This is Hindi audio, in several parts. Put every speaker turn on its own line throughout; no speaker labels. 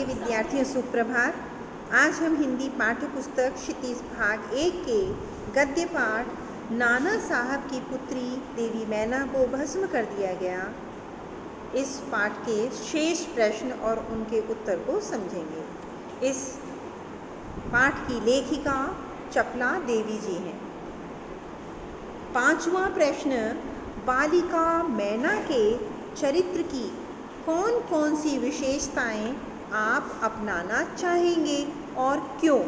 प्रिय विद्यार्थियों, सुप्रभात। आज हम हिंदी पाठ्य पुस्तक क्षितिज भाग 1 के गद्य पाठ नाना साहब की पुत्री देवी मैना को भस्म कर दिया गया, इस पाठ के शेष प्रश्न और उनके उत्तर को समझेंगे। इस पाठ की लेखिका चपला देवी जी हैं। 5वां प्रश्न, बालिका मैना के चरित्र की कौन कौन सी विशेषताएं आप अपनाना चाहेंगे और क्यों?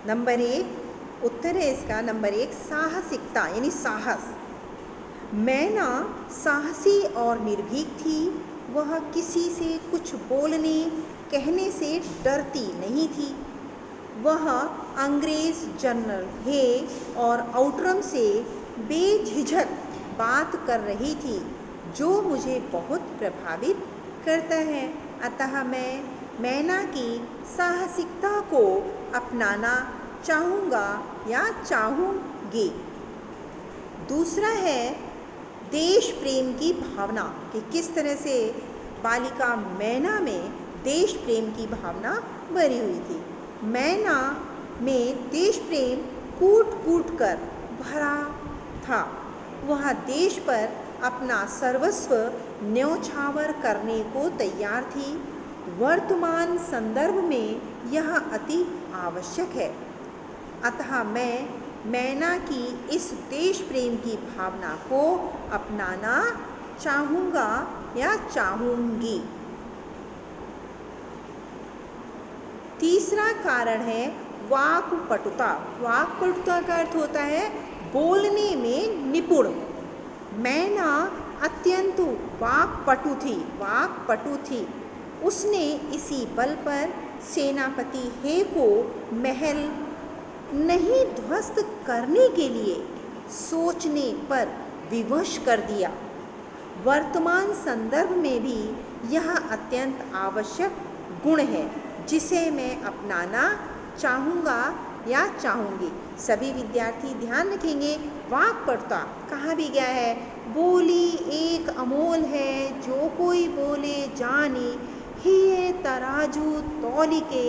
नंबर 1 उत्तर है इसका। नंबर 1 साहसिकता यानी साहस। मैना साहसी और निर्भीक थी। वह किसी से कुछ बोलने कहने से डरती नहीं थी। वह अंग्रेज जनरल हे और आउटरम से बेझिझक बात कर रही थी, जो मुझे बहुत प्रभावित करता है। अतः मैं मैना की साहसिकता को अपनाना चाहूँगा या चाहूँगी। दूसरा है देश प्रेम की भावना, कि किस तरह से बालिका मैना में देश प्रेम की भावना भरी हुई थी। मैना में देश प्रेम कूट कूट कर भरा था। वह देश पर अपना सर्वस्व न्यौछावर करने को तैयार थी। वर्तमान संदर्भ में यह अति आवश्यक है। अतः मैं मैना की इस देश प्रेम की भावना को अपनाना चाहूँगा या चाहूँगी। तीसरा कारण है वाक्पटुता। वाक्पटुता का अर्थ होता है बोलने में निपुण। मैना अत्यंत वाक्पटु थी। उसने इसी बल पर सेनापति हे को महल नहीं ध्वस्त करने के लिए सोचने पर विवश कर दिया। वर्तमान संदर्भ में भी यह अत्यंत आवश्यक गुण है, जिसे मैं अपनाना चाहूँगा या चाहूँगी। सभी विद्यार्थी ध्यान रखेंगे, वाक्पटुता कहा भी गया है, बोली एक अमोल है, जो कोई बोले जाने, ही तराजू तौलिके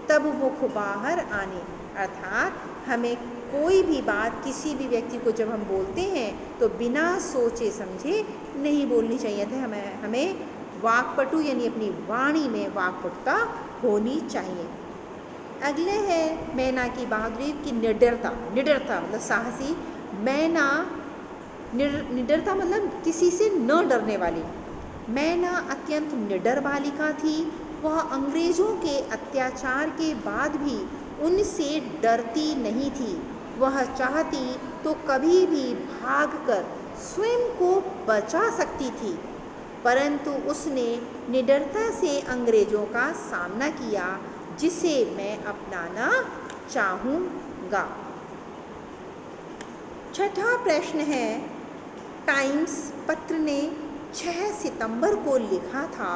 तब मुख बाहर आने। अर्थात हमें कोई भी बात किसी भी व्यक्ति को जब हम बोलते हैं तो बिना सोचे समझे नहीं बोलनी चाहिए था। हमें वाक्पटु यानी अपनी वाणी में वाक्पटुता होनी चाहिए। अगले है मैना की बहादुरी की निडरता। निडरता मतलब साहसी। मैना निडरता मतलब किसी से न डरने वाली। मैना अत्यंत निडर बालिका थी। वह अंग्रेजों के अत्याचार के बाद भी उनसे डरती नहीं थी। वह चाहती तो कभी भी भागकर स्वयं को बचा सकती थी, परंतु उसने निडरता से अंग्रेजों का सामना किया, जिसे मैं अपनाना चाहूँगा। छठा प्रश्न है, टाइम्स पत्र ने 6 सितंबर को लिखा था,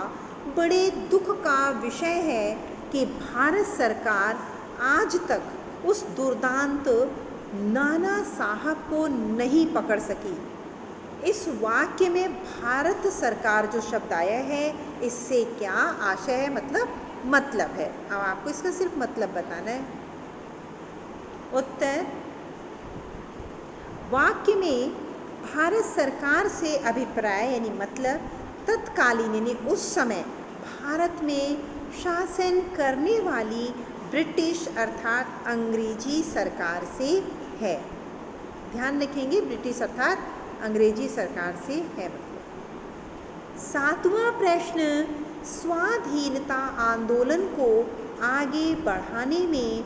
बड़े दुख का विषय है कि भारत सरकार आज तक उस दुर्दांत नाना साहब को नहीं पकड़ सकी। इस वाक्य में भारत सरकार जो शब्द आया है, इससे क्या आशय है, मतलब है। अब आपको इसका सिर्फ मतलब बताना है। उत्तर, वाक्य में भारत सरकार से अभिप्राय यानी मतलब तत्कालीन यानी उस समय भारत में शासन करने वाली ब्रिटिश अर्थात अंग्रेजी सरकार से है। ध्यान रखेंगे, ब्रिटिश अर्थात अंग्रेजी सरकार से है। 7वां प्रश्न, स्वाधीनता आंदोलन को आगे बढ़ाने में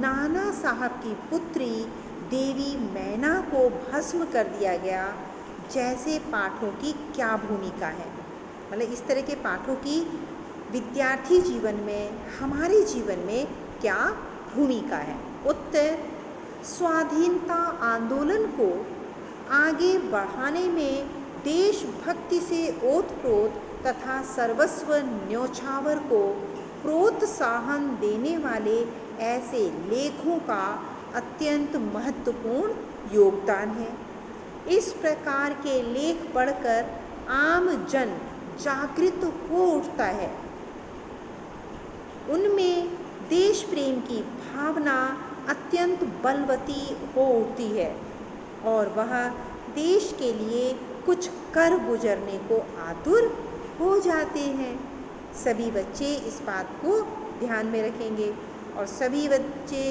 नाना साहब की पुत्री देवी मैना को भस्म कर दिया गया, जैसे पाठों की क्या भूमिका है? मतलब इस तरह के पाठों की विद्यार्थी जीवन में, हमारे जीवन में क्या भूमिका है? उत्तर, स्वाधीनता आंदोलन को आगे बढ़ाने में देशभक्ति से ओतप्रोत तथा सर्वस्व न्यौछावर को प्रोत्साहन देने वाले ऐसे लेखों का अत्यंत महत्वपूर्ण योगदान है। इस प्रकार के लेख पढ़कर आम जन जागृत हो उठता है। उनमें देश प्रेम की भावना अत्यंत बलवती हो उठती है और वह देश के लिए कुछ कर गुजरने को आतुर हो जाते हैं। सभी बच्चे इस बात को ध्यान में रखेंगे और सभी बच्चे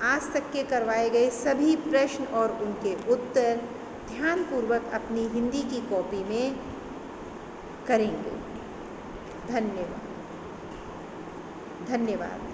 आज तक के करवाए गए सभी प्रश्न और उनके उत्तर ध्यानपूर्वक अपनी हिंदी की कॉपी में करेंगे। धन्यवाद।